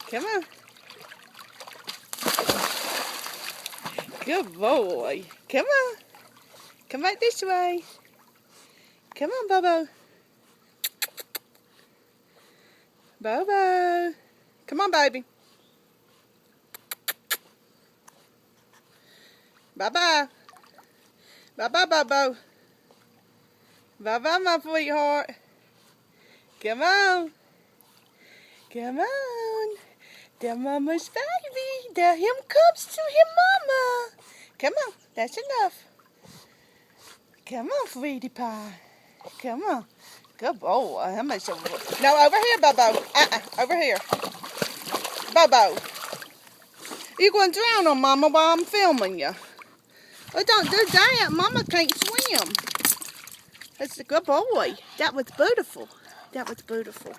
Come on. Good boy. Come on. Come back this way. Come on, Bobo. Bobo. Come on, baby. Bye-bye. Bye-bye, Bobo. Bye-bye, my sweetheart. Come on. Come on. The mama's baby. The him comes to him mama. Come on. That's enough. Come on, sweetie pie. Come on. Good boy. How much? No, over here, Bobo. Over here. Bobo. You're going to drown on Mama while I'm filming you. Oh, don't do that. Mama can't swim. That's a good boy. That was beautiful. That was beautiful.